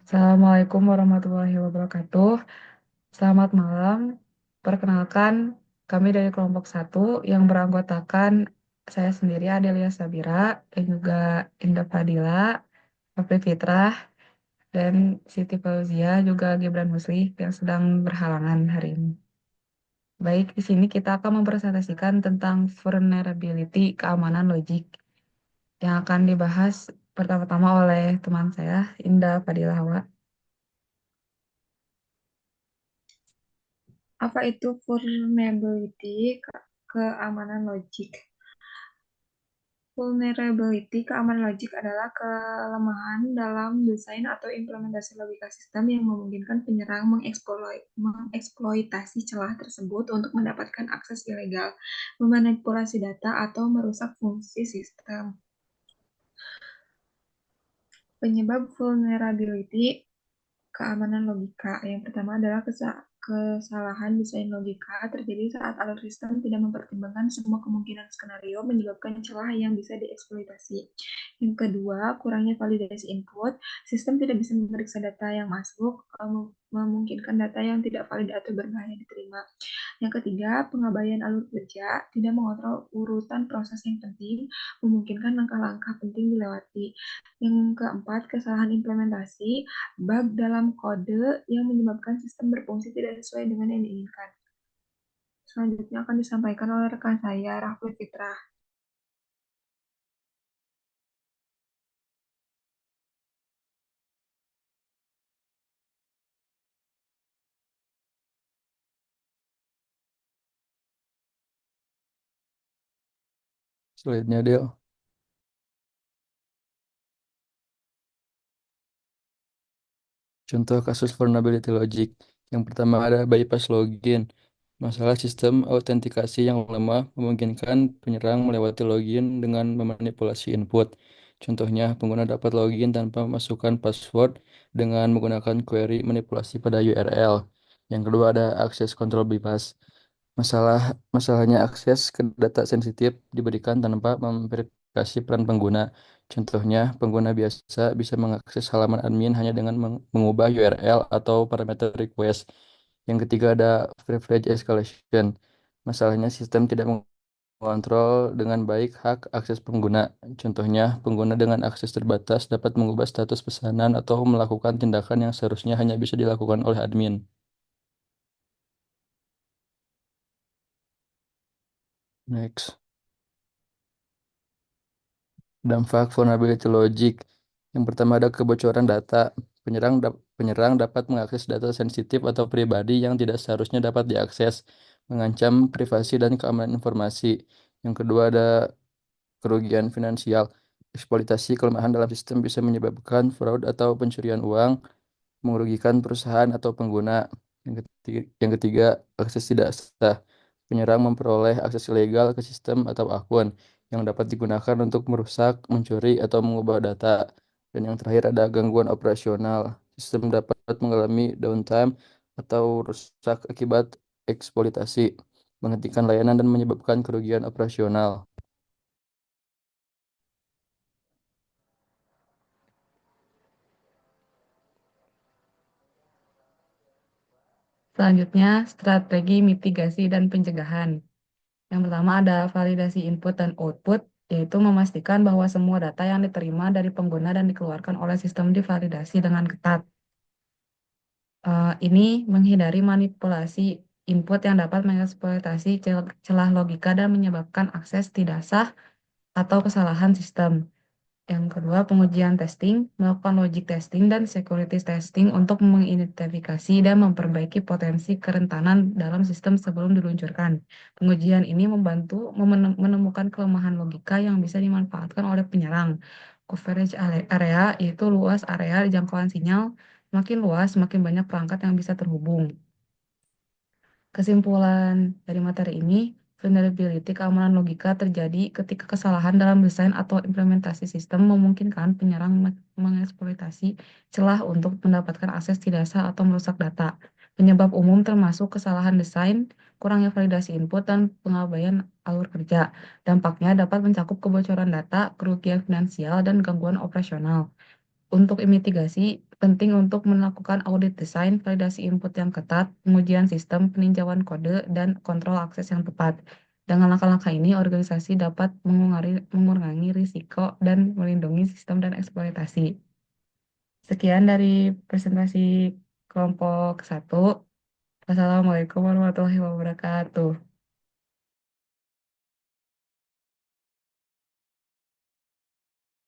Assalamualaikum warahmatullahi wabarakatuh. Selamat malam. Perkenalkan, kami dari kelompok satu yang beranggotakan saya sendiri Adelia Sabira dan juga Indah Fadila, Raffi Fitrah, dan Siti Fauzia, juga Gibran Muslih yang sedang berhalangan hari ini. Baik, di sini kita akan mempresentasikan tentang vulnerability keamanan logik yang akan dibahas pertama-tama oleh teman saya, Indah Fadila Hawa. Apa itu vulnerability, keamanan logik? Vulnerability, keamanan logik adalah kelemahan dalam desain atau implementasi logika sistem yang memungkinkan penyerang mengeksploitasi celah tersebut untuk mendapatkan akses ilegal, memanipulasi data, atau merusak fungsi sistem. Penyebab vulnerability keamanan logika. Yang pertama adalah kesalahan desain logika terjadi saat alur sistem tidak mempertimbangkan semua kemungkinan skenario menyebabkan celah yang bisa dieksploitasi. Yang kedua, kurangnya validasi input. Sistem tidak bisa memeriksa data yang masuk, memungkinkan data yang tidak valid atau berbahaya diterima. Yang ketiga, pengabaian alur kerja, tidak mengontrol urutan proses yang penting, memungkinkan langkah-langkah penting dilewati. Yang keempat, kesalahan implementasi, bug dalam kode yang menyebabkan sistem berfungsi tidak sesuai dengan yang diinginkan. Selanjutnya akan disampaikan oleh rekan saya, Raffi Fitrah. Slide-nya Del. Contoh kasus vulnerability logic. Yang pertama ada bypass login. Masalah sistem autentikasi yang lemah memungkinkan penyerang melewati login dengan memanipulasi input. Contohnya, pengguna dapat login tanpa memasukkan password dengan menggunakan query manipulasi pada URL. Yang kedua ada access control bypass. Masalahnya akses ke data sensitif diberikan tanpa memverifikasi peran pengguna. Contohnya, pengguna biasa bisa mengakses halaman admin hanya dengan mengubah URL atau parameter request. Yang ketiga ada privilege escalation. Masalahnya sistem tidak mengontrol dengan baik hak akses pengguna. Contohnya, pengguna dengan akses terbatas dapat mengubah status pesanan atau melakukan tindakan yang seharusnya hanya bisa dilakukan oleh admin. Next. Dampak vulnerability logic. Yang pertama ada kebocoran data. Penyerang dapat mengakses data sensitif atau pribadi yang tidak seharusnya dapat diakses, mengancam privasi dan keamanan informasi. Yang kedua ada kerugian finansial. Eksploitasi kelemahan dalam sistem bisa menyebabkan fraud atau pencurian uang, merugikan perusahaan atau pengguna. Yang ketiga, akses tidak sah. Penyerang memperoleh akses ilegal ke sistem atau akun yang dapat digunakan untuk merusak, mencuri, atau mengubah data. Dan yang terakhir ada gangguan operasional. Sistem dapat mengalami downtime atau rusak akibat eksploitasi, menghentikan layanan dan menyebabkan kerugian operasional. Selanjutnya, strategi mitigasi dan pencegahan. Yang pertama ada validasi input dan output, yaitu memastikan bahwa semua data yang diterima dari pengguna dan dikeluarkan oleh sistem divalidasi dengan ketat. Ini menghindari manipulasi input yang dapat mengeksploitasi celah logika dan menyebabkan akses tidak sah atau kesalahan sistem. Yang kedua, pengujian testing, melakukan logic testing dan security testing untuk mengidentifikasi dan memperbaiki potensi kerentanan dalam sistem sebelum diluncurkan. Pengujian ini membantu menemukan kelemahan logika yang bisa dimanfaatkan oleh penyerang. Coverage area yaitu luas area jangkauan sinyal, makin luas, makin banyak perangkat yang bisa terhubung. Kesimpulan dari materi ini, vulnerability keamanan logika terjadi ketika kesalahan dalam desain atau implementasi sistem memungkinkan penyerang mengeksploitasi celah untuk mendapatkan akses tidak sah atau merusak data. Penyebab umum termasuk kesalahan desain, kurangnya validasi input, dan pengabaian alur kerja. Dampaknya dapat mencakup kebocoran data, kerugian finansial, dan gangguan operasional. Untuk mitigasi, penting untuk melakukan audit desain, validasi input yang ketat, pengujian sistem, peninjauan kode, dan kontrol akses yang tepat. Dengan langkah-langkah ini, organisasi dapat mengurangi risiko dan melindungi sistem dan eksploitasi. Sekian dari presentasi kelompok 1. Wassalamualaikum warahmatullahi wabarakatuh.